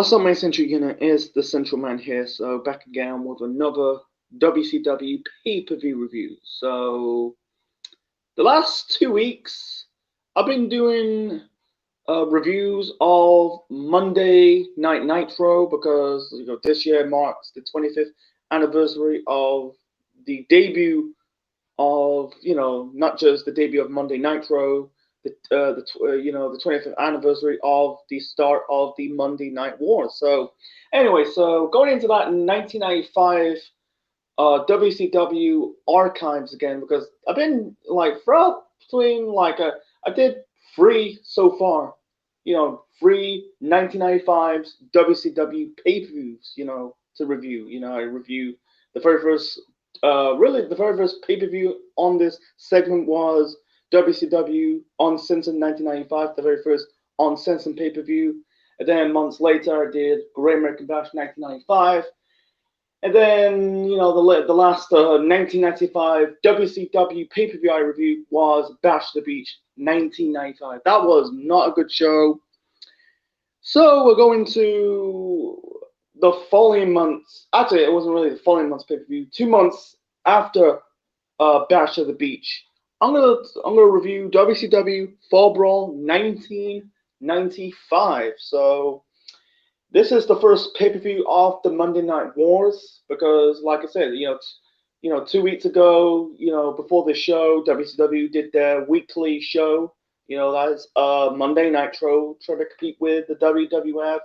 What's up, my central unit? Is the Central Man here. So back again with another WCW pay-per-view review. So the last 2 weeks, I've been doing reviews of Monday Night Nitro because this year marks the 25th anniversary of the debut of not just the debut of Monday Nitro, the 25th anniversary of the start of the Monday Night War. So anyway, so going into that 1995 WCW archives again, because I've been like throughout between I did three so far, three 1995's WCW pay-per-views, to review. I review the very first, really the very first pay-per-view on this segment was WCW Uncensored 1995, the very first Uncensored pay-per-view. And then months later, I did Great American Bash 1995. And then, the last 1995 WCW pay-per-view I reviewed was Bash the Beach 1995. That was not a good show. So we're going to the following months. Actually, it wasn't really the following month's pay-per-view. 2 months after Bash of the Beach, I'm gonna review WCW Fall Brawl 1995. So this is the first pay-per-view of the Monday Night Wars because, like I said, 2 weeks ago, before the show, WCW did their weekly show. That's Monday Nitro, trying to compete with the WWF.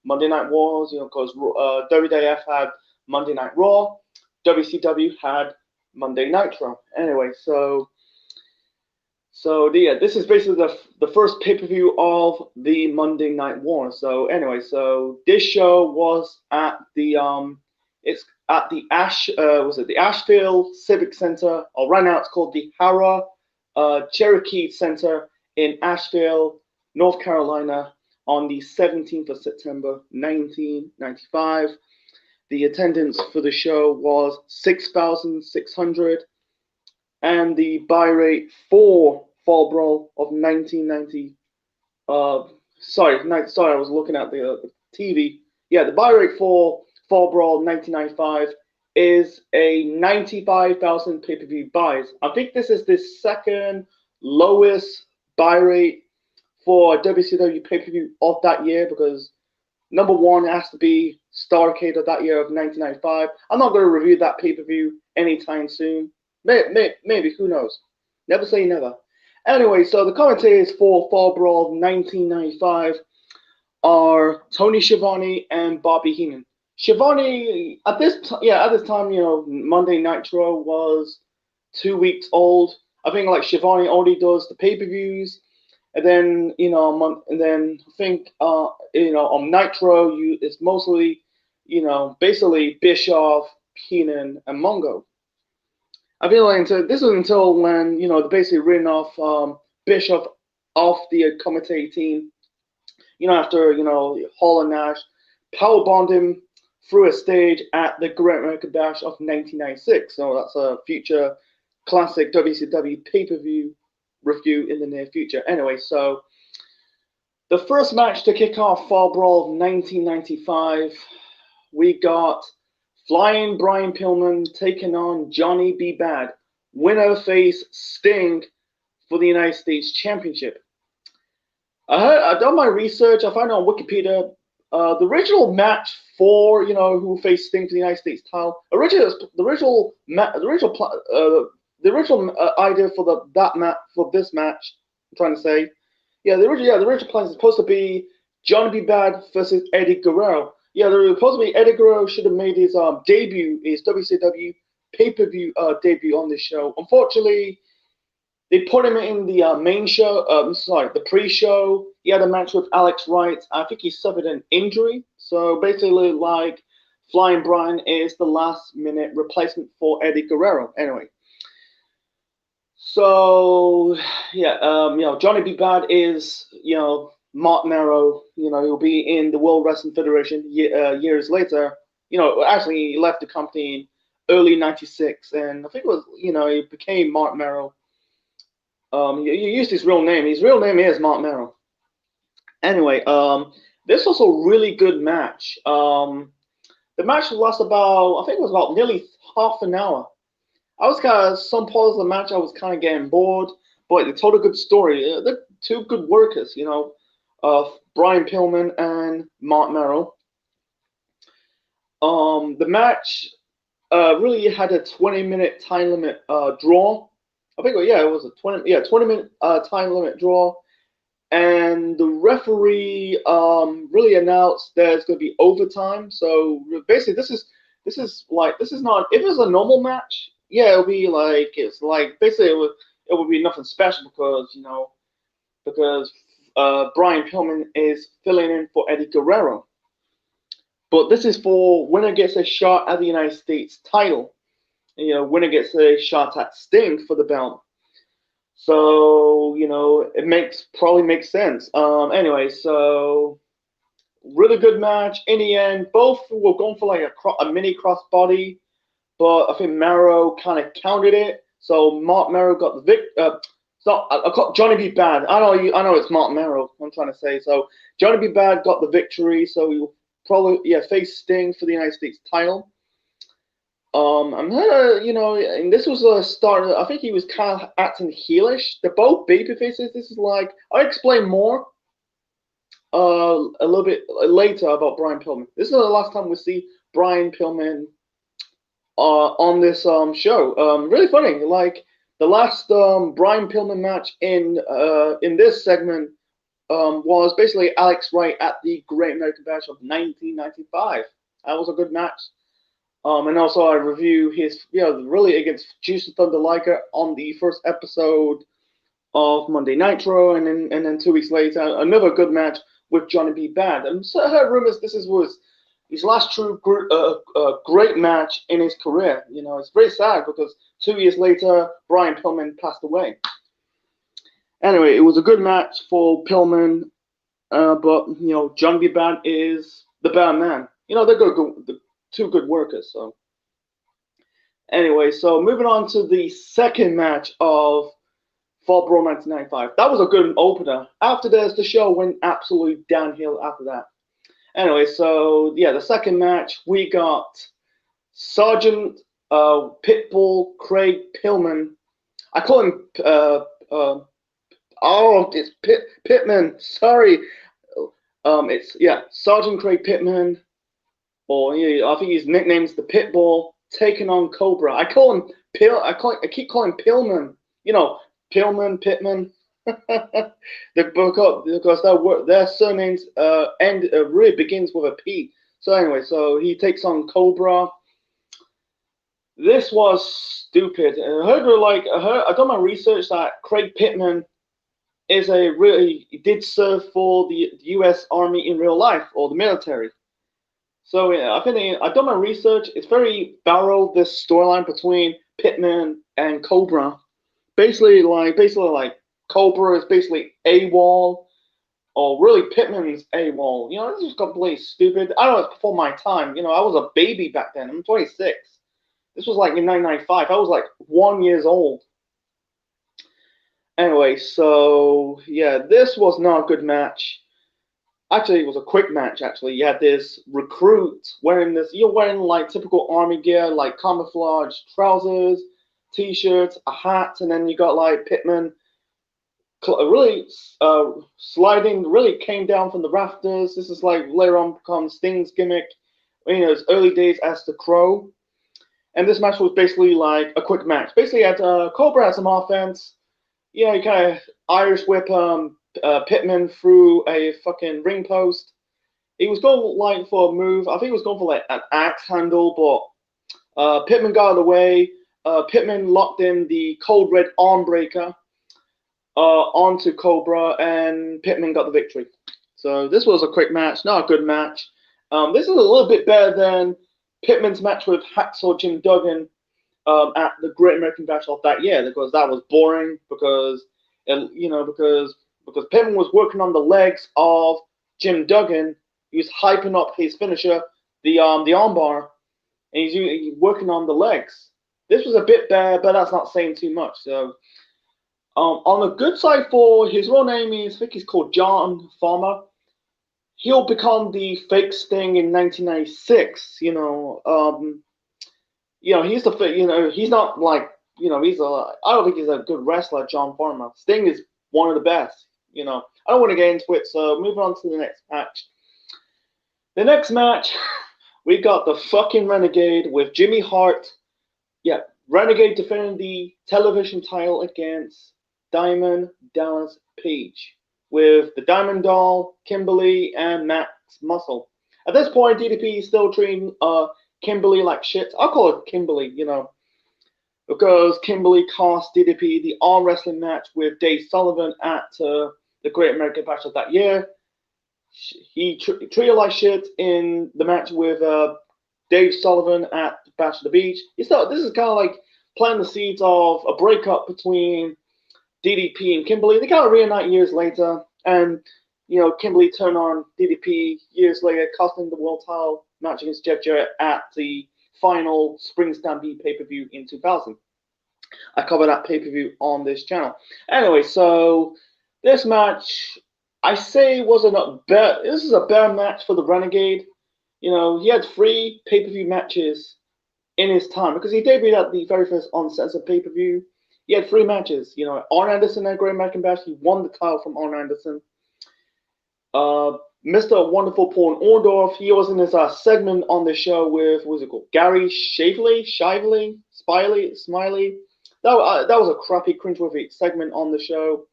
Monday Night Wars. Because WWF had Monday Night Raw, WCW had Monday Nitro. Anyway, so this is basically the first pay-per-view of the Monday Night War. So anyway, so this show was at the it's at the the Asheville Civic Center, or right now it's called the Hara Cherokee Center in Asheville, North Carolina, on the 17th of September 1995. The attendance for the show was 6,600. And the buy rate for Fall Brawl of 1990. Sorry, I was looking at the TV. Yeah, the buy rate for Fall Brawl 1995 is a 95,000 pay-per-view buys. I think this is the second lowest buy rate for WCW pay-per-view of that year, because number one has to be Starrcade of that year of 1995. I'm not going to review that pay-per-view anytime soon. Maybe, who knows? Never say never. Anyway, so the commentators for Fall Brawl 1995 are Tony Schiavone and Bobby Heenan. Schiavone at this time, Monday Nitro was 2 weeks old. I think Schiavone only does the pay-per-views, and then I think on Nitro it's mostly basically Bischoff, Heenan, and Mongo. I feel like this was until when they basically written off Bischoff off the commentary team. After Hall and Nash powerbombed him through a stage at the Great American Bash of 1996. So that's a future classic WCW pay-per-view review in the near future. Anyway, so the first match to kick off Fall Brawl of 1995, we got Flying Brian Pillman taking on Johnny B. Bad. Winner face Sting for the United States Championship. I've done my research. I found on Wikipedia the original match for who faced Sting for the United States title. The original idea for this match. I'm trying to say, the original plan is supposed to be Johnny B. Bad versus Eddie Guerrero. Yeah, supposedly Eddie Guerrero should have made his debut, his WCW pay-per-view debut on this show. Unfortunately, they put him in the main show. The pre-show. He had a match with Alex Wright. I think he suffered an injury. So basically, Flying Brian is the last-minute replacement for Eddie Guerrero. Anyway. So Johnny B. Bad is Mark Merrow, he'll be in the World Wrestling Federation years later. Actually, he left the company in early '96, and I think it was, he became Mark Merrow. He used his real name. His real name is Mark Merrow. Anyway, This was a really good match. The match lasted about, I think it was about nearly half an hour. I was kind of, some parts of the match I was kind of getting bored, but they told a good story. They're two good workers, you know, Brian Pillman and Mark Merrill. The match really had a 20-minute time limit draw. I think, yeah, it was a 20-minute time limit draw. And the referee really announced there's going to be overtime. So basically, this is not, if it's a normal match, yeah, it'll be like, it's like basically it would be nothing special because Brian Pillman is filling in for Eddie Guerrero. But this is for winner gets a shot at the United States title. You know, winner gets a shot at Sting for the belt. So, you know, probably makes sense. Anyway, so really good match. In the end, both were going for like a mini crossbody, but I think Marrow kind of countered it. So Mark Marrow got the so I call Johnny B. Bad. I know it's Mark Marrow. I'm trying to say. So Johnny B. Bad got the victory. So he will probably face Sting for the United States title. I'm you know, and this was a start. I think he was kind of acting heelish. They're both baby faces. This is like, I'll explain more a little bit later about Brian Pillman. This is the last time we see Brian Pillman on this show. Really funny. Like the last Brian Pillman match in this segment was basically Alex Wright at the Great American Bash of 1995. That was a good match. And also I review his, really against Juice and Thunder Liger on the first episode of Monday Nitro, and then 2 weeks later another good match with Johnny B. Bad. And so I heard rumors this was his last true great match in his career. You know, it's very sad because 2 years later Brian Pillman passed away. Anyway, it was a good match for Pillman, but you know, Johnny B. Bad is the bad man. You know, they're good. Two good workers. So anyway, so moving on to the second match of Fall Brawl 1995. That was a good opener. After this, the show went absolutely downhill after that. Anyway, so yeah, the second match, we got Sergeant Pitbull Craig Pillman. I call him it's Pittman. Sorry. It's Sergeant Craig Pittman. Or I think his nickname's the Pitbull, taking on Cobra. I call him I keep calling him Pillman. You know, Pillman, Pittman. Because their surnames really begins with a P. So anyway, so he takes on Cobra. This was stupid. I done my research that Craig Pittman did serve for the U.S. Army in real life, or the military. So yeah, I've done my research. It's very thorough, this storyline between Pittman and Cobra. Basically like Cobra is basically AWOL, or really Pittman's AWOL. You know, this is completely stupid. I know it's before my time. You know, I was a baby back then. I'm 26. This was like in 1995. I was like 1 year old. Anyway, so yeah, this was not a good match. Actually, it was a quick match. Actually, you had this recruit wearing like typical army gear, like camouflage trousers, t-shirts, a hat, and then you got like Pittman really sliding, really came down from the rafters. This is like later on become Sting's gimmick. You know, his early days as the Crow. And this match was basically like a quick match. Basically, Cobra had some offense. You know, you kind of Irish whip Pittman through a fucking ring post. He was going like for a move. I think he was going for like an axe handle, but Pittman got out of the way. Pittman locked in the cold red arm breaker onto Cobra, and Pittman got the victory. So this was a quick match, not a good match. This is a little bit better than Pittman's match with Hacksaw Jim Duggan at the Great American Bash of that year, because that was boring because Pittman was working on the legs of Jim Duggan. He was hyping up his finisher, the armbar, and he's working on the legs. This was a bit bad, but that's not saying too much. So, on the good side for his real name is, I think he's called John Farmer. he'll become the fake Sting in 1996. He's the he's not like I don't think he's a good wrestler, John Farmer. Sting is one of the best. I don't want to get into it, so moving on to the next match. The next match, we got the fucking Renegade with Jimmy Hart. Yeah, Renegade defending the television title against Diamond Dallas Page with the Diamond Doll, Kimberly, and Max Muscle. At this point, DDP is still treating Kimberly like shit. I'll call it Kimberly, because Kimberly cost DDP the arm wrestling match with Dave Sullivan at the Great American Bash of that year. He treated like shit in the match with Dave Sullivan at Bash of the Beach. This is kind of like planting the seeds of a breakup between DDP and Kimberly. They kind of reunite years later, and Kimberly turned on DDP years later, costing the world title match against Jeff Jarrett at the final Spring Stampede pay-per-view in 2000. I covered that pay-per-view on this channel. Anyway, so this match, I say wasn't a better. This is a better match for the Renegade. He had 3 pay-per-view matches in his time because he debuted at the very first uncensored pay-per-view. He had 3 matches. Arn Anderson at Great American Bash. He won the title from Arn Anderson. Mr. Wonderful Paul Orndorff, he was in his segment on the show with, what was it called? Gary Smiley. That was a crappy, cringeworthy segment on the show.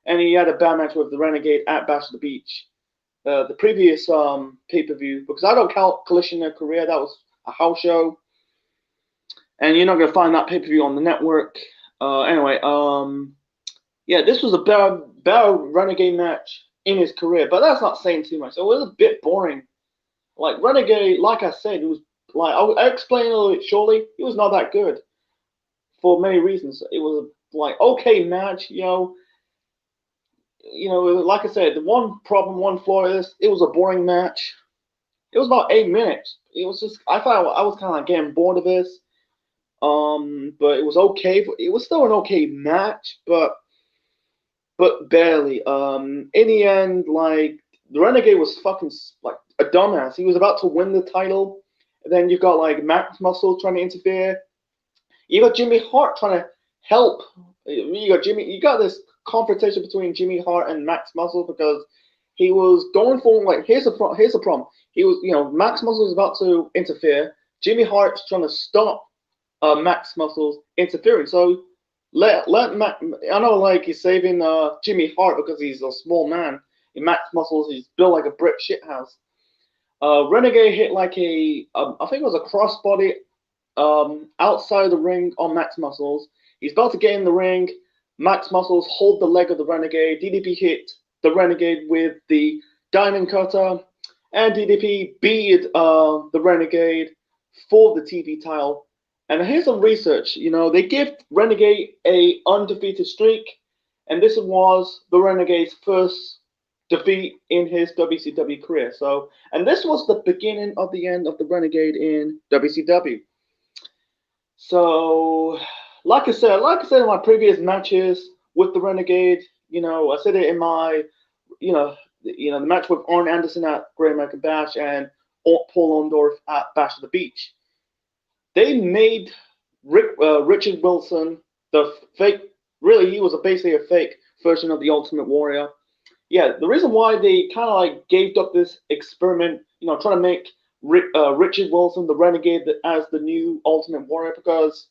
And he had a bad match with the Renegade at Bash of the Beach. The previous pay-per-view, because I don't count Collision in Korea, that was a house show. And you're not going to find that pay-per-view on the network. Anyway, this was a better Renegade match in his career, but that's not saying too much. It was a bit boring. Like Renegade, like I said, it was like I explained a little bit shortly. It was not that good for many reasons. It was like okay match, like I said, the one problem, one flaw is it was a boring match. It was about 8 minutes. It was just I thought I was kind of like getting bored of this. But it was okay. It was still an okay match, but barely. In the end, like the Renegade was fucking like a dumbass. He was about to win the title, and then you got like Max Muscle trying to interfere. You got Jimmy Hart trying to help. You got this confrontation between Jimmy Hart and Max Muscle because he was going for like here's the problem. He was Max Muscle was about to interfere. Jimmy Hart's trying to stop Max Muscle's interfering. So let Max. I know like he's saving Jimmy Hart because he's a small man. In Max Muscles, he's built like a brick shithouse. Renegade hit like I think it was a crossbody outside the ring on Max Muscles. He's about to get in the ring. Max Muscles hold the leg of the Renegade. DDP hit the Renegade with the Diamond Cutter, and DDP beat the Renegade for the TV title. And here's some research. They give Renegade a undefeated streak, and this was the Renegade's first defeat in his WCW career. So, and this was the beginning of the end of the Renegade in WCW. So, like I said in my previous matches with the Renegade, I said it in my, the match with Arn Anderson at Great American Bash and Paul Orndorff at Bash of the Beach. They made Richard Wilson the fake. Really, he was basically a fake version of the Ultimate Warrior. Yeah, the reason why they kind of like gave up this experiment, trying to make Richard Wilson the Renegade as the new Ultimate Warrior, because,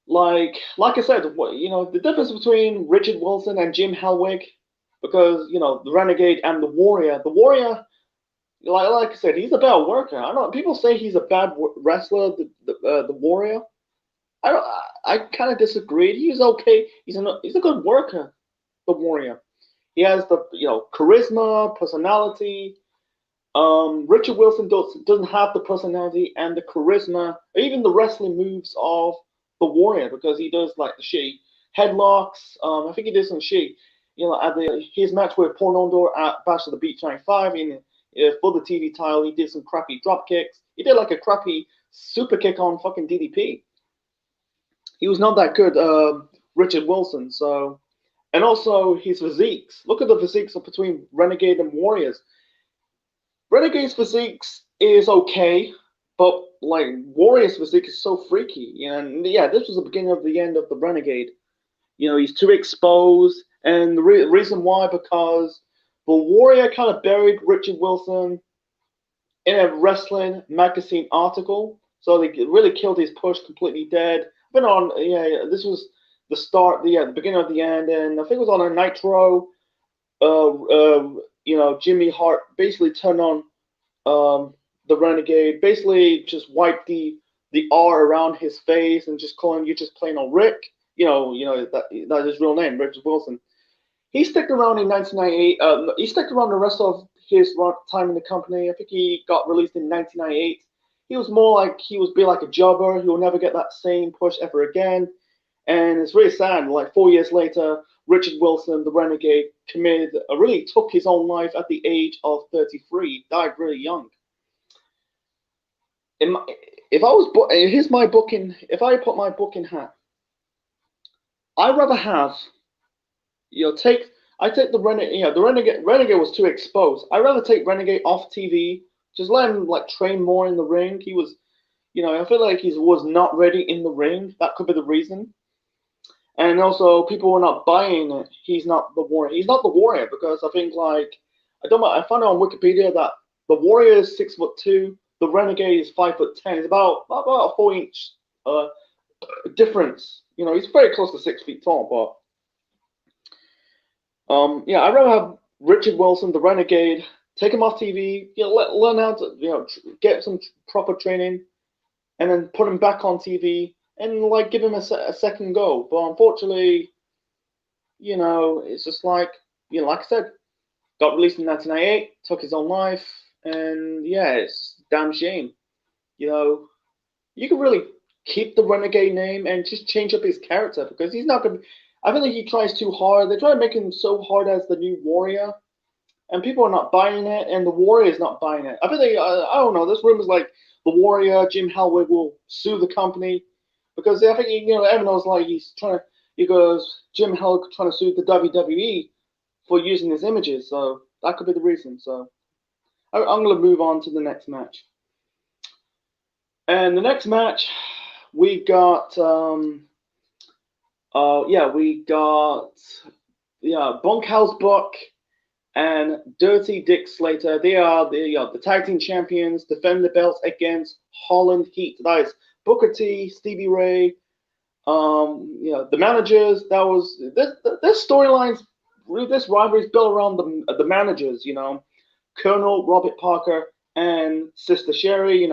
like I said, the difference between Richard Wilson and Jim Hellwig, because the Renegade and the Warrior. Like I said, he's a bad worker. I know people say he's a bad wrestler, the Warrior. I kind of disagree. He's okay. He's a good worker, the Warrior. He has the charisma, personality. Richard Wilson doesn't have the personality and the charisma, or even the wrestling moves of the Warrior, because he does like the shitty headlocks. I think he did some shit. At his match with Paul Orndorff at Bash of the Beach 95 for the TV title, he did some crappy drop kicks. He did like a crappy super kick on fucking DDP. He was not that good, Richard Wilson. So, and also his physiques. Look at the physiques between Renegade and Warriors. Renegade's physique is okay, but like Warrior's physique is so freaky. And yeah, this was the beginning of the end of the Renegade. He's too exposed, and the reason why, because the Warrior kind of buried Richard Wilson in a wrestling magazine article, so they really killed his push completely dead. Been on, yeah, this was the start, the beginning of the end, and I think it was on a Nitro. Jimmy Hart basically turned on the Renegade, basically just wiped the R around his face and just call him, "You just plain old Rick." That's his real name, Richard Wilson. He stuck around in 1998. He stuck around the rest of his time in the company. I think he got released in 1998. He was more like he was be like a jobber. He will never get that same push ever again. And it's really sad. Like 4 years later, Richard Wilson, the Renegade, really took his own life at the age of 33. Died really young. In my, if I was, here's my booking. If I put my booking hat, I'd rather have take I take the Renegade. The Renegade was too exposed. I'd rather take Renegade off TV. Just let him like train more in the ring. He was, I feel like he was not ready in the ring. That could be the reason. And also, people were not buying it. He's not the warrior. He's not the warrior because I think like I don't know. I found out on Wikipedia that the warrior is 6'2". The renegade is 5'10". It's about a 4 inch difference. He's very close to 6 feet tall. But yeah, I'd rather have Richard Wilson, the renegade, take him off TV. Learn how to get some proper training, and then put him back on TV and like give him a second go. But unfortunately, it's just like like I said, got released in 1998, took his own life, and yeah, it's a damn shame. You know, you could really keep the Renegade name and just change up his character because he's not gonna. I feel like he tries too hard. They try to make him so hard as the new Warrior, and people are not buying it, and the Warrior is not buying it. I feel like I don't know. This rumors like the Warrior, Jim Hellwig will sue the company because I think everyone's like he's trying to. He goes Jim Hellwig trying to sue the WWE for using his images, so that could be the reason. So I'm going to move on to the next match. And the next match, we got, Bunkhouse Buck and Dirty Dick Slater. They are the tag team champions, defend the belts against Holland Heat. That is Booker T, Stevie Ray, the managers. That was this storylines. This rivalry is built around the managers. Colonel Robert Parker and Sister Sherry.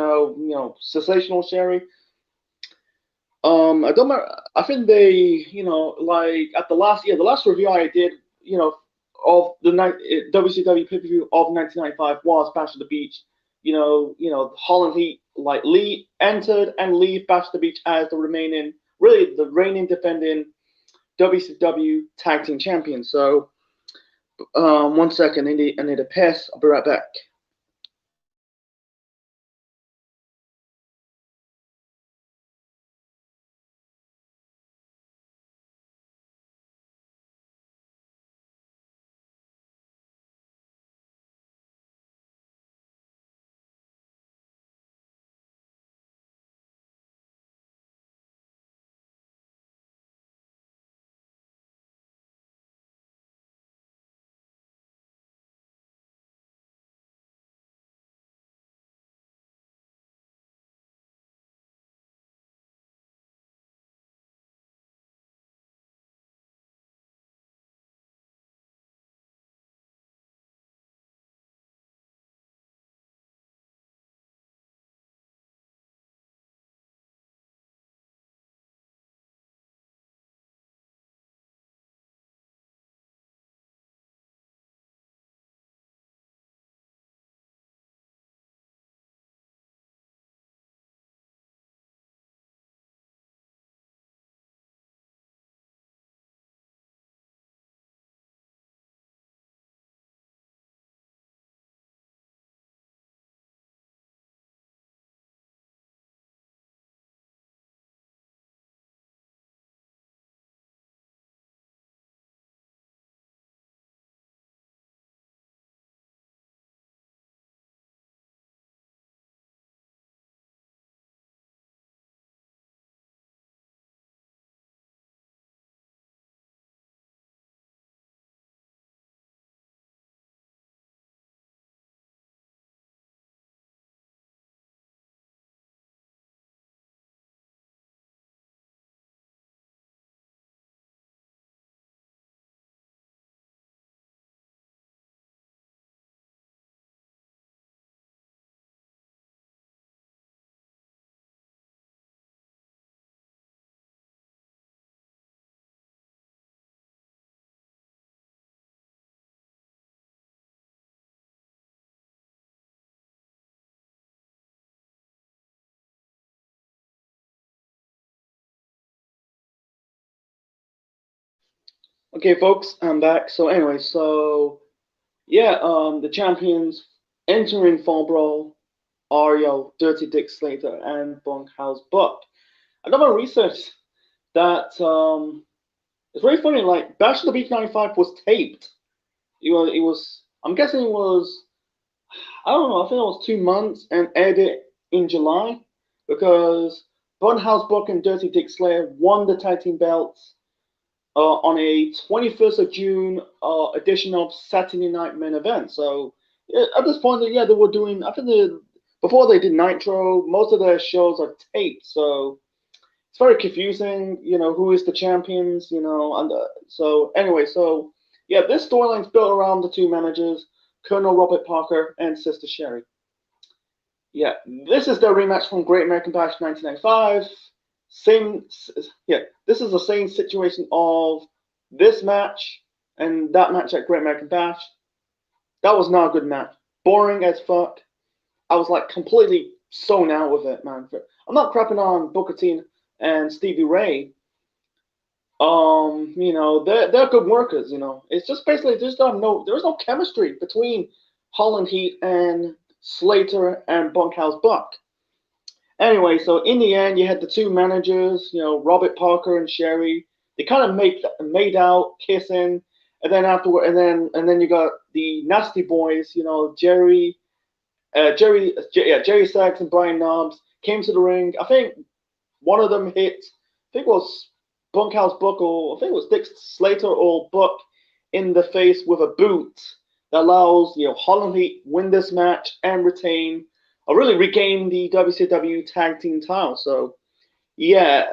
Sensational Sherry. I don't remember. I think they, like at the last review I did, of the WCW pay-per-view of 1995 was Bash at the Beach. Holland Heat like Lee entered and leave Bash at the Beach as the reigning defending WCW tag team champions. So, 1 second, I need a piss. I'll be right back. Okay, folks, I'm back. So anyway, yeah, the champions entering Fall Brawl are Dirty Dick Slater and Bunkhouse Buck. I done my research that it's very funny. Like Bash of the Beach '95 was taped. It was. I'm guessing it was. I don't know. I think it was 2 months and aired in July because Bunkhouse Buck and Dirty Dick Slater won the tag team belts on a 21st of June edition of Saturday Night Main Event. So yeah, at this point, yeah, they were doing. I think before they did Nitro, most of their shows are taped. So it's very confusing. Who is the champions? And so anyway, so yeah, this storyline's built around the two managers, Colonel Robert Parker and Sister Sherry. Yeah, this is their rematch from Great American Bash 1995. Same, yeah, this is the same situation of this match and that match at Great American Bash. That was not a good match. Boring as fuck. I was like completely sewn out with it, man. I'm not crapping on Booker T and Stevie Ray. They're good workers. It's just basically there's no chemistry between Holland Heat and Slater and Bunkhouse Buck. Anyway, so in the end, you had the two managers, Robert Parker and Sherry. They kind of made out, kissing, and then afterward, and then you got the Nasty Boys, Jerry Sachs and Brian Knobbs came to the ring. I think one of them hit, I think it was Bunkhouse Buck, or I think it was Dick Slater or Buck in the face with a boot that allows Holland Heat win this match and retain or really regain the WCW tag team title. So yeah,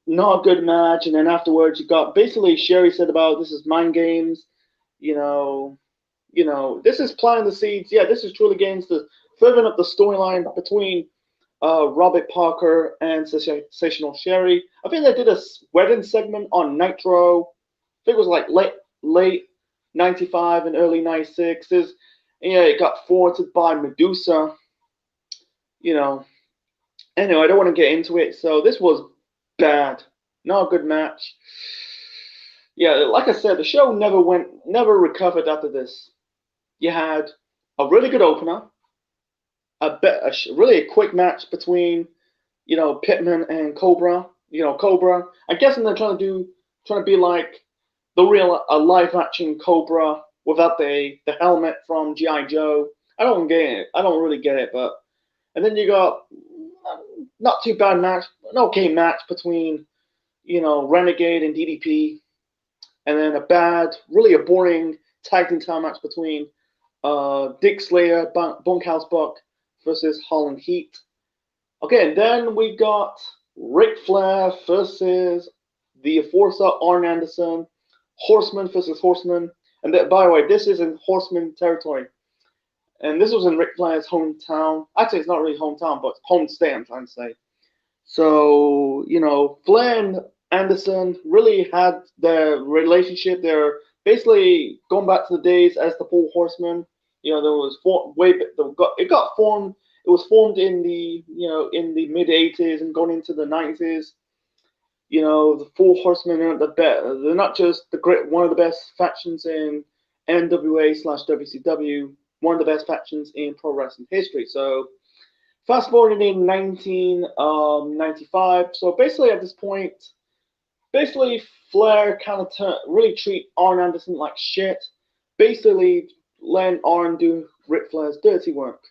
not a good match. And then afterwards you got basically Sherry said about this is mind games, you know, this is planting the seeds. Yeah, this is truly games to furthering up the storyline between Robert Parker and Sensational Sherry. I think they did a wedding segment on Nitro. I think it was like late '95 and early '96. Yeah, it got forwarded by Medusa. You know. Anyway, I don't want to get into it. So this was bad. Not a good match. Yeah, like I said, the show never recovered after this. You had a really good opener, really a quick match between Pittman and Cobra. Cobra. I guess they're trying to be like the real live action Cobra without the helmet from GI Joe. I don't get it. I don't really get it, but and then you got not too bad match, an okay match between Renegade and DDP, and then really a boring tag team title match between Dick Slater, Bunkhouse Buck versus Holland Heat. Okay, and then we got Ric Flair versus the Enforcer, Arn Anderson, Horseman versus Horseman. And by the way, this is in Horseman territory. And this was in Ric Flair's hometown. Actually, it's not really hometown, but home state, I'm trying to say. So, Flair and Anderson really had their relationship. They're basically going back to the days as the Four Horsemen. There was it got formed. It was formed in the mid '80s and going into the '90s. The Four Horsemen are they're not just one of the best factions in NWA/WCW, one of the best factions in pro wrestling history. So fast forwarding in 1995. So basically at this point, Flair kind of really treat Arn Anderson like shit. Basically letting Arn do Ric Flair's dirty work.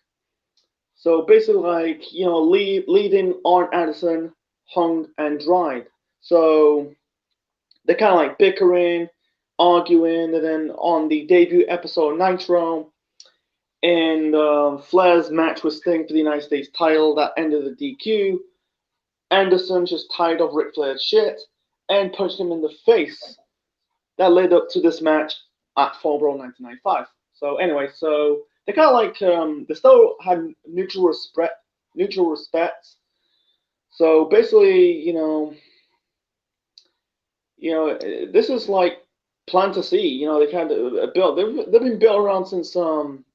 So basically leading Arn Anderson hung and dried. So they're kind of like bickering, arguing, and then on the debut episode of Nitro, and Flair's match with Sting for the United States title that ended the DQ. Anderson just tired of Ric Flair's shit and punched him in the face. That led up to this match at Fall Brawl 1995. So anyway, so they kind of like they still had mutual respect. So basically, this is like plan to see. They kind of built. They've been built around since I'm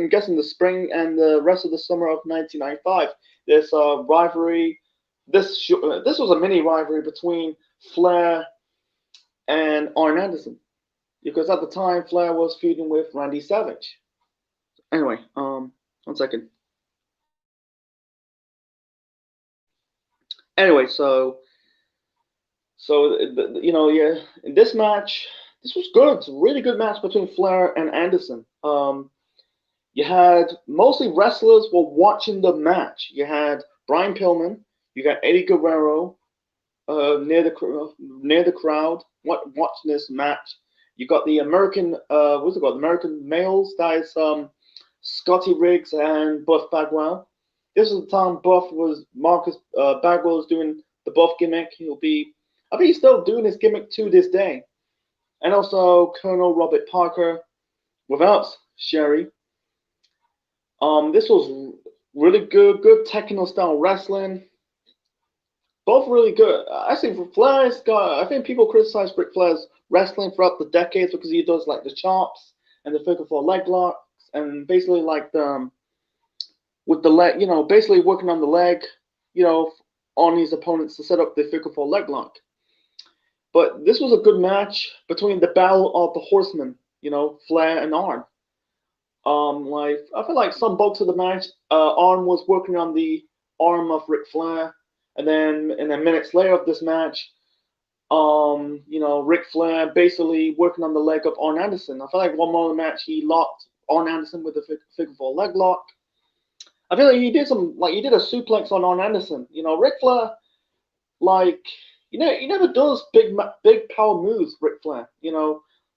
guessing the spring and the rest of the summer of 1995. This rivalry. This was a mini rivalry between Flair and Arn Anderson. because at the time Flair was feuding with Randy Savage. Anyway, 1 second. Anyway, yeah, in this match, this was good. It's a really good match between Flair and Anderson. You had mostly wrestlers were watching the match. You had Brian Pillman, you got Eddie Guerrero near the crowd watching this match. You got the American what's it called? American males. That is Scotty Riggs and Buff Bagwell. This is the time Buff was Marcus Bagwell was doing the Buff gimmick. I think he's still doing his gimmick to this day. And also Colonel Robert Parker without Sherry. This was really good techno style wrestling. Both really good. Actually, for Flair's got. I think people criticize Ric Flair's wrestling throughout the decades because he does like the chops and the figure four leg locks and basically like the with the leg, basically working on the leg, on his opponents to set up the figure four leg lock. But this was a good match between the Battle of the Horsemen, Flair and Arn. Like I feel like some bulks of the match, Arn was working on the arm of Ric Flair, and then minutes later of this match, Ric Flair basically working on the leg of Arn Anderson. I feel like one more of the match he locked Arn Anderson with the figure four leg lock. I feel like he did a suplex on Arn Anderson. Ric Flair, like he never does big power moves. Ric Flair,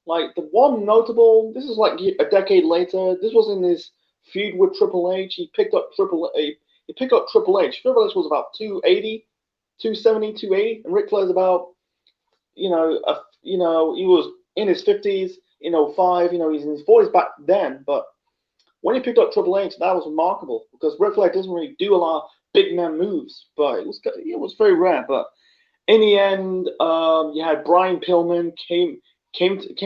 like the one notable. This is like a decade later. This was in his feud with Triple H. He picked up Triple H. Triple H was about 280, 270, 280, and Ric Flair's about he was in his 50s in '05. He's in his 40s back then, but when he picked up Triple H, that was remarkable because Ric Flair doesn't really do a lot of big man moves, but it was very rare. But in the end, you had Brian Pillman came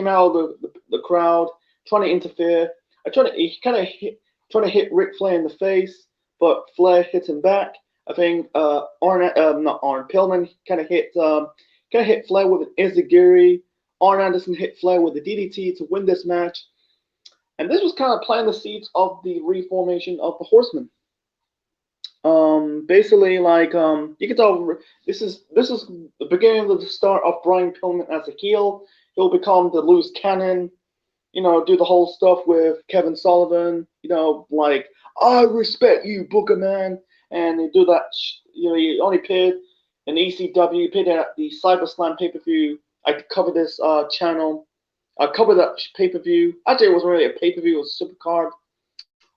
out of the crowd trying to interfere. Trying to hit Ric Flair in the face, but Flair hit him back. I think not Arn Pillman kind of hit Flair with an Izagiri. Arn Anderson hit Flair with a DDT to win this match. And this was kind of planting the seeds of the reformation of the Horsemen. Basically, like you can tell, this is the beginning of the start of Brian Pillman as a heel. He'll become the loose cannon. Do the whole stuff with Kevin Sullivan. Like I respect you, Booker Man, and they do that. He only appeared in ECW. He appeared at the CyberSlam pay-per-view. I covered this channel. I covered that pay-per-view. Actually, it wasn't really a pay-per-view. It was a supercard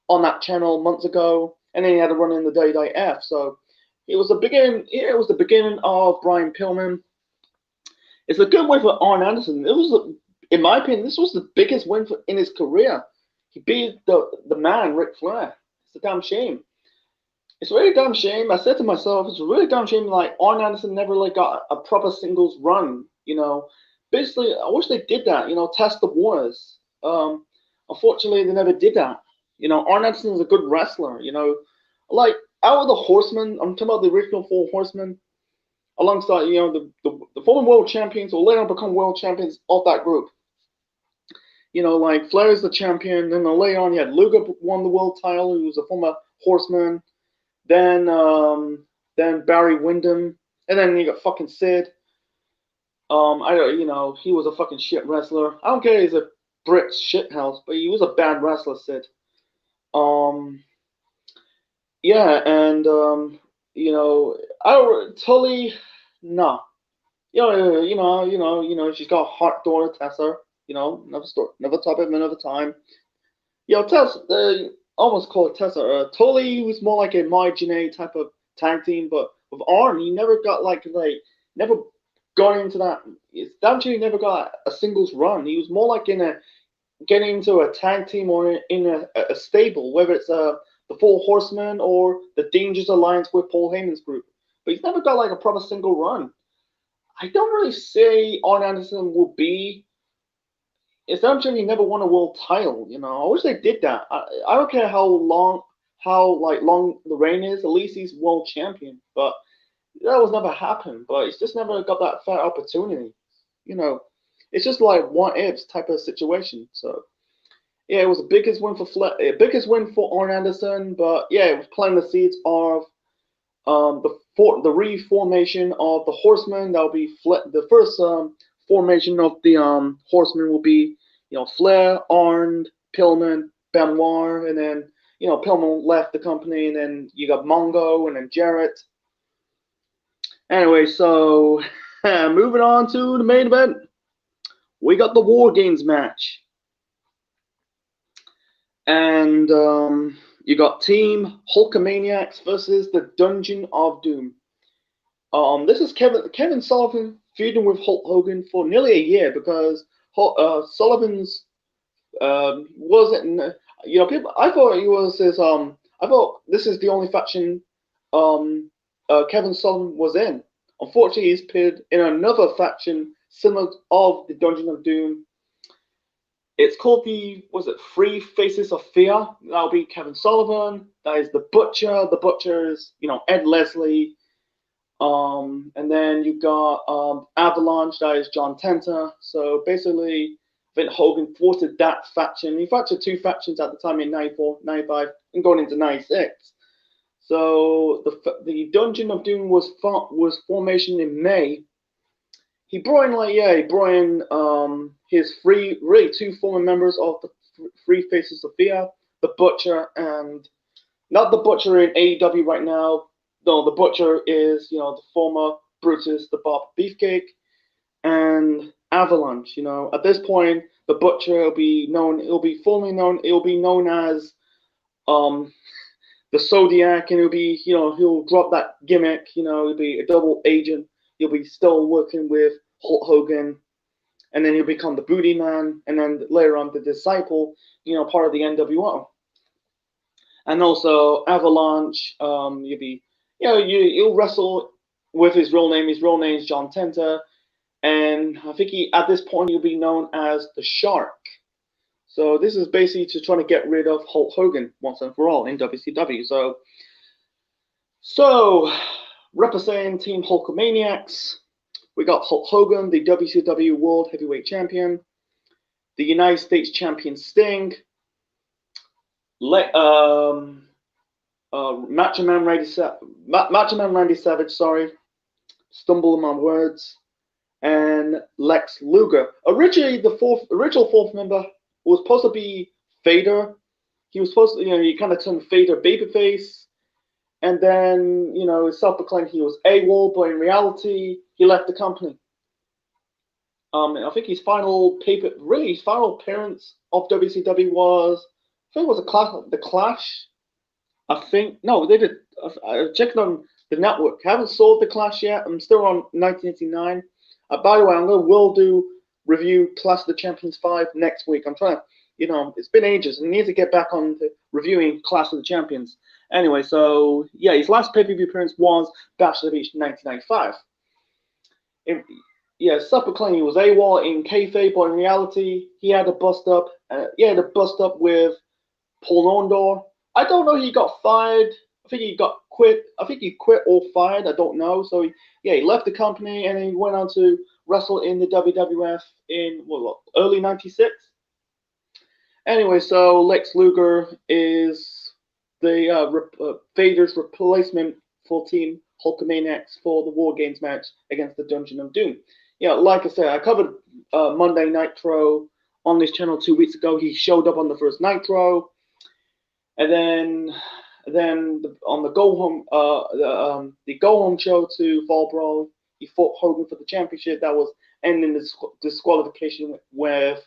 on that channel months ago, and then he had to run in the WWF. So it was the beginning. It was the beginning of Brian Pillman. It's a good win for Arn Anderson. In my opinion, this was the biggest win in his career. He beat the man Ric Flair. It's a damn shame. It's a really damn shame. I said to myself, it's a really damn shame. Like Arn Anderson never got a proper singles run. Basically, I wish they did that. Test the waters. Unfortunately, they never did that. Arn Anderson is a good wrestler. Like out of the Horsemen, I'm talking about the original four Horsemen, alongside the former world champions or later on become world champions of that group. Like Flair is the champion. Then later on, you had Luger won the world title, who was a former Horseman. Then Barry Windham, and then you got fucking Sid. I don't, he was a fucking shit wrestler. I don't care he's a Brit shithouse, but he was a bad wrestler, Sid. Yeah, and I don't totally no. She's got a hot daughter, Tessa. Another story, another topic, another time. Tessa, almost call it Tessa. Tully was more like a My Janae type of tag team, but with Arn, he never got never got into that. It's damn sure he never got a singles run. He was more like getting into a tag team or in a stable, whether it's the Four Horsemen or the Dangerous Alliance with Paul Heyman's group. But he's never got like a proper single run. I don't really say Arn Anderson will be. It's not sure he never won a world title. I wish they did that. I don't care how long the reign is. At least he's world champion. But that was never happened. But he's just never got that fair opportunity. it's just like what ifs type of situation. So yeah, it was the biggest win for biggest win for Arn Anderson, but yeah, it was planting the seeds of the reformation of the Horsemen. That'll be the first formation of the Horsemen will be, Flair, Arn, Pillman, Benoit, and then Pillman left the company, and then you got Mongo, and then Jarrett. Anyway, so moving on to the main event, we got the War Games match. And you got Team Hulkamaniacs versus the Dungeon of Doom. This is Kevin Sullivan feuding with Hulk Hogan for nearly a year because Sullivan's wasn't, people. I thought he was his. I thought this is the only faction Kevin Sullivan was in. Unfortunately, he's appeared in another faction similar of the Dungeon of Doom. It's called Three Faces of Fear. That'll be Kevin Sullivan. That is the Butcher. The Butcher is, Ed Leslie. And then you got Avalanche. That is John Tenta. So basically, I think Hogan thwarted that faction. He factored two factions at the time in 94, 95, and going into 96. So the Dungeon of Doom was formation in May. He brought in his two former members of the Three Faces of Fear, the Butcher, and not the Butcher in AEW right now. No, the Butcher is the former Brutus, the Bob Beefcake, and Avalanche. At this point, the Butcher will be known. It'll be known as the Zodiac, and it'll be he'll drop that gimmick. He'll be a double agent. He'll be still working with Hulk Hogan, and then he'll become the Booty Man, and then later on the Disciple, part of the NWO. And also Avalanche, you'll wrestle with his real name. His real name is John Tenta, and I think at this point he'll be known as the Shark. So this is basically to try to get rid of Hulk Hogan once and for all in WCW. So representing Team Hulkamaniacs, we got Hulk Hogan, the WCW World Heavyweight Champion, the United States Champion Sting, Macho Man Randy Savage, stumbled on my words, and Lex Luger. Originally, the original fourth member was supposed to be Vader. He was supposed to, he kind of turned Vader babyface. And then, he self-proclaimed he was AWOL, but in reality, he left the company. I think his final appearance of WCW was, the Clash. No, they did. I checked on the network. Haven't sold the Clash yet. I'm still on 1989. By the way, we'll do review Clash of the Champions 5 next week. I'm trying to, it's been ages. I need to get back on to reviewing Clash of the Champions. Anyway, so yeah, his last pay-per-view appearance was Bash of the Beach 1995. Self-proclaimed he was AWOL in kayfabe, but in reality, he had a bust up. With Paul Orndorff. I don't know if he got fired. I think he got quit. I think he quit or fired. I don't know. So he left the company and he went on to wrestle in the WWF in early '96. Anyway, so Lex Luger is the Vader's replacement for Team Hulkamaniacs for the War Games match against the Dungeon of Doom. Like I said, I covered Monday Nitro on this channel 2 weeks ago. He showed up on the first Nitro, and then on the go home show to Fall Brawl, he fought Hogan for the championship. That was ending the disqualification with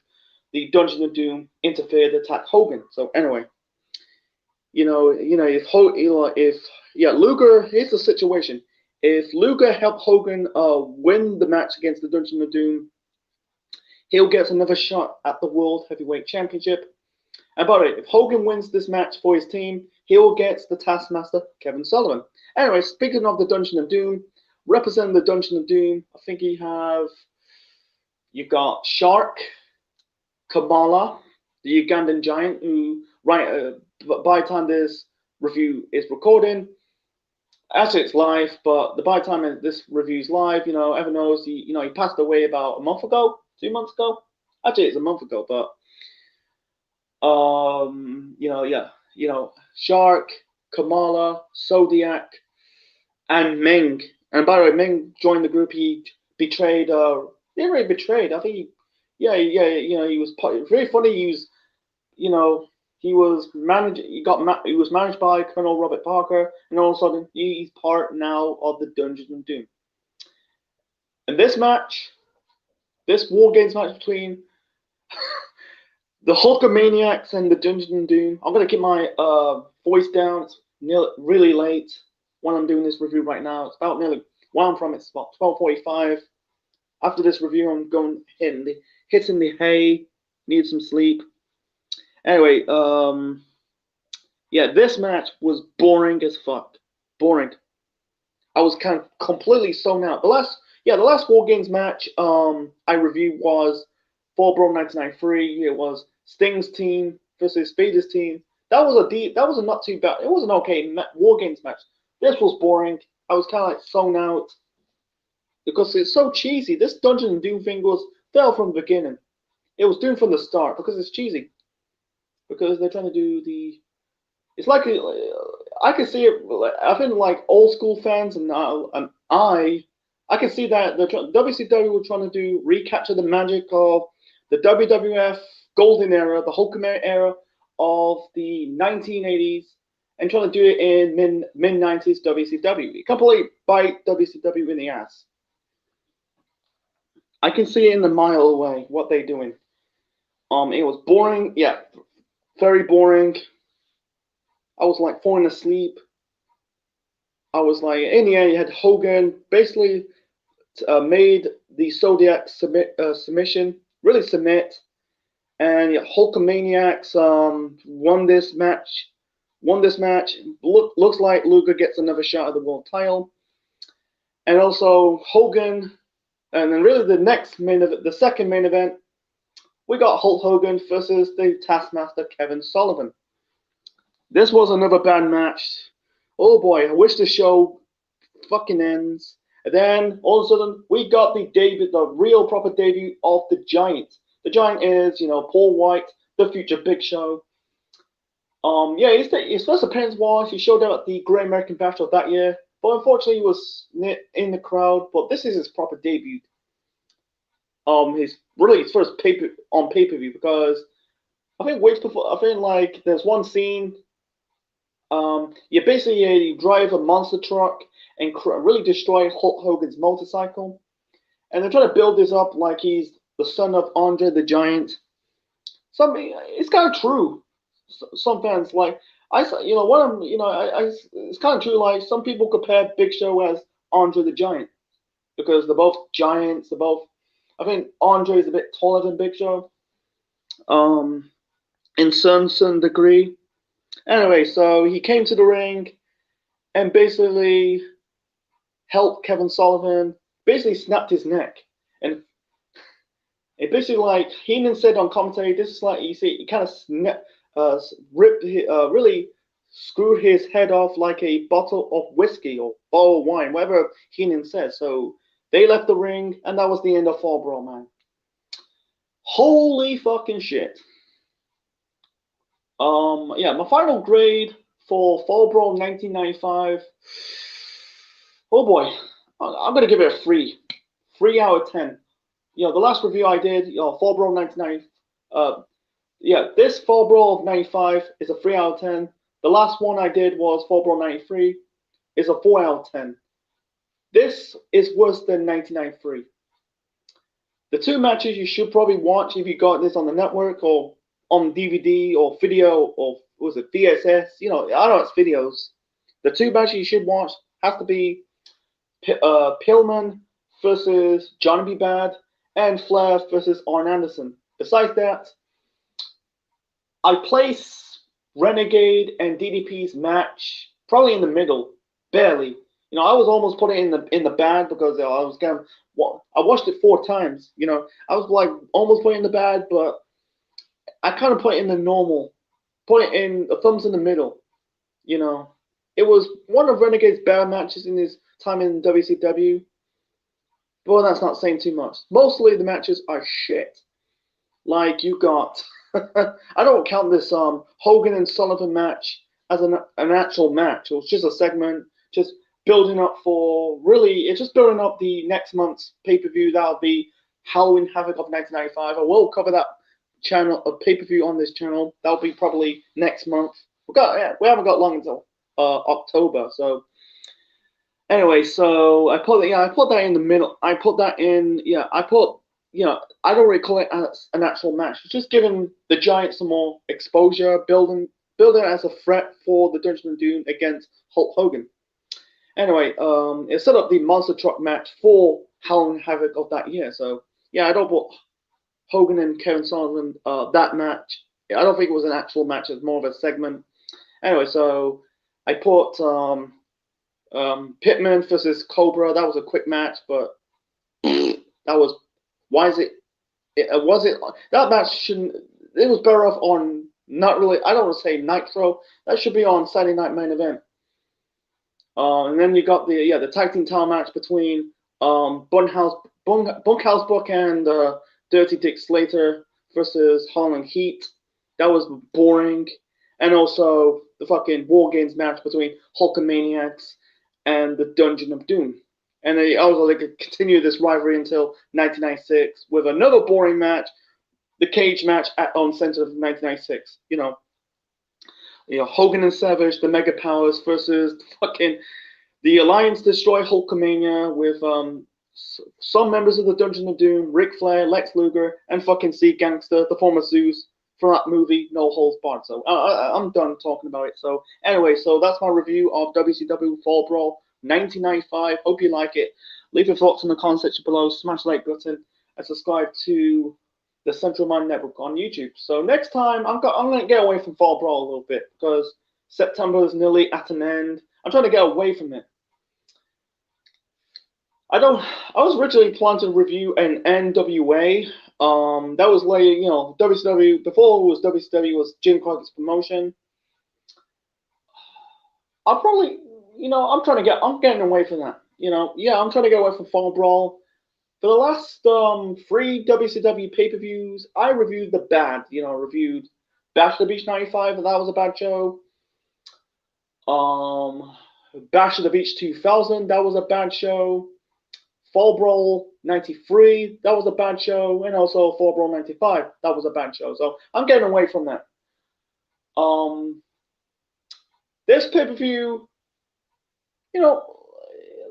the Dungeon of Doom interfered, attacked Hogan. So anyway, Luger, here's the situation. If Luger helped Hogan win the match against the Dungeon of Doom, he'll get another shot at the World Heavyweight Championship. And by the way, if Hogan wins this match for his team, he'll get the Taskmaster, Kevin Sullivan. Anyway, speaking of the Dungeon of Doom, representing the Dungeon of Doom, I think you've got Shark, Kamala, the Ugandan giant, who by the time this review is recording, actually it's live, but by the time this review is live, everyone knows he passed away about a month ago. 2 months ago. Actually, it's a month ago, but yeah, Shark, Kamala, Zodiac, and Ming. And by the way, Ming joined the group. He betrayed. He didn't really betrayed. I think he, yeah. He was very funny. He was, you know, he was managed. He was managed by Colonel Robert Parker, and all of a sudden he's part now of the Dungeons and Doom. And this match, this War Games match between the Hulkamaniacs and the Dungeons and Doom. I'm gonna keep my voice down. It's really late when I'm doing this review right now. It's about nearly where I'm from. It's about 12:45. After this review, I'm going hitting the hay. Need some sleep. Anyway, yeah, this match was boring as fuck. Boring. I was kind of completely zoned out. The last War Games match I reviewed was Fall Brawl 1993. It was Sting's team versus Speeder's team. That was a not too bad. It was an okay War Games match. This was boring. I was kind of like zoned out because it's so cheesy. This Dungeon and Doom thing fell from the beginning. It was doomed from the start because it's cheesy. Because they're trying to do the. It's like I can see it. I think like old school fans and I can see that the WCW were trying to recapture the magic of the WWF golden era, the Hulkamania era of the 1980s, and trying to do it in mid 90s WCW. It completely bite WCW in the ass. I can see it in a mile away what they're doing. It was boring. Yeah, very boring. I was like falling asleep. I was like, in the end, you had Hogan basically made the Zodiac submission, really submit, and Hulkamaniacs won this match. Looks like Luger gets another shot at the world title, and also Hogan. And then really the second main event, we got Hulk Hogan versus the Taskmaster Kevin Sullivan. This was another bad match. Oh boy, I wish the show fucking ends. And then all of a sudden we got the real proper debut of the Giant. The Giant is, Paul White, the future Big Show. Yeah, his first appearance was he showed up at the Great American Bash of that year, but unfortunately he was in the crowd. But this is his proper debut. His first pay-per-view because I think like there's one scene. You drive a monster truck and really destroy Hulk Hogan's motorcycle, and they're trying to build this up like he's the son of Andre the Giant. It's kind of true. Some fans like it's kind of true. Like some people compare Big Show as Andre the Giant because they're both giants. I think Andre is a bit taller than Big Show. In some degree. Anyway, so he came to the ring and basically helped Kevin Sullivan, basically snapped his neck. And it basically like Heenan said on commentary, this is like, you see, he kind of really screwed his head off like a bottle of whiskey or bottle of wine, whatever Heenan said. So they left the ring, and that was the end of Fall Brawl, man. Holy fucking shit. Yeah, my final grade for Fall Brawl 1995. Oh boy, I'm gonna give it a 3 out of 10. The last review I did, Fall Brawl 1990. This Fall Brawl of 95 is a 3 out of 10. The last one I did was Fall Brawl 93, is a 4 out of 10. This is worse than 1993. The two matches you should probably watch if you got this on the network or on DVD or video or was it VSS? I know it's videos. The two matches you should watch has to be Pillman versus Johnny B. Bad and Flair versus Arn Anderson. Besides that, I place Renegade and DDP's match probably in the middle, barely. I was almost putting it in the bad because I watched it 4 times. I was like almost putting it in the bad, but I kind of put it in the normal, put it in the thumbs in the middle. It was one of Renegade's bad matches in his time in WCW. but that's not saying too much. Mostly the matches are shit. Like you got, I don't count this Hogan and Sullivan match as an actual match. It was just a segment, just building up for really. It's just building up the next month's pay-per-view. That'll be Halloween Havoc of 1995. I will cover that channel a pay-per-view on this channel. That'll be probably next month. We haven't got long until October. So anyway, so I put that in the middle. I put that in. I don't really call it as an actual match. It's just giving the Giants some more exposure, building it as a threat for the Dungeon of Doom against Hulk Hogan. Anyway, it set up the monster truck match for Halloween Havoc of that year. So yeah, I don't put Hogan and Kevin Sullivan that match. I don't think it was an actual match. It's more of a segment. Anyway, so I put Pittman versus Cobra. That was a quick match, but that was. Why is it? Was it that match shouldn't? It was better off on not really. I don't want to say Nitro. That should be on Saturday Night Main Event. And then you got the tag team title match between Bunkhouse Buck and Dirty Dick Slater versus Harlan Heat. That was boring. And also the fucking War Games match between Hulkamaniacs and the Dungeon of Doom. And they also could continue this rivalry until 1996 with another boring match, the cage match on Center of 1996. Hogan and Savage, the Mega Powers versus the Alliance Destroy Hulkamania with some members of the Dungeon of Doom, Ric Flair, Lex Luger, and fucking Sea Gangster, the former Zeus from that movie, No Holds Barred. So I'm done talking about it. So anyway, so that's my review of WCW Fall Brawl 1995. Hope you like it. Leave your thoughts in the comment section below. Smash the like button and subscribe to the Central Mind Network on YouTube. So next time, I'm going to get away from Fall Brawl a little bit because September is nearly at an end. I'm trying to get away from it. I was originally planning to review an NWA. That was like, WCW, before it was WCW, it was Jim Crockett's promotion. I'm getting away from that. I'm trying to get away from Fall Brawl. For the last 3 WCW pay-per-views, I reviewed the bad. Reviewed Bash of the Beach 95, and that was a bad show. Bash of the Beach 2000, that was a bad show. Fall Brawl 93, that was a bad show. And also Fall Brawl 95, that was a bad show. So I'm getting away from that. This pay-per-view,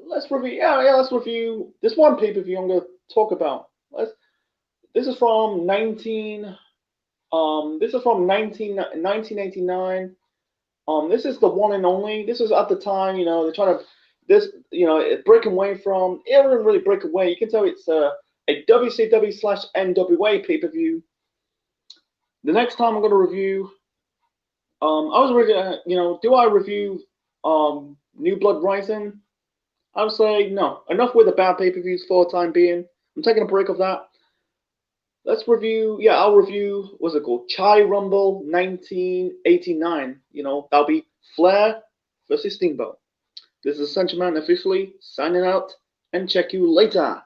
let's review. Let's review this one pay-per-view I'm going to talk about. This is from 1989. This is the one and only. This is at the time, they're trying to break away from. It didn't really break away. You can tell it's a WCW/NWA pay-per-view. The next time I'm going to review. I was already, do I review New Blood Rising? I would say no. Enough with the bad pay-per-views for the time being. I'm taking a break of that. Let's review. I'll review. What's it called? Chai Rumble 1989. That'll be Flair versus Steamboat. This is Central Man officially signing out, and check you later.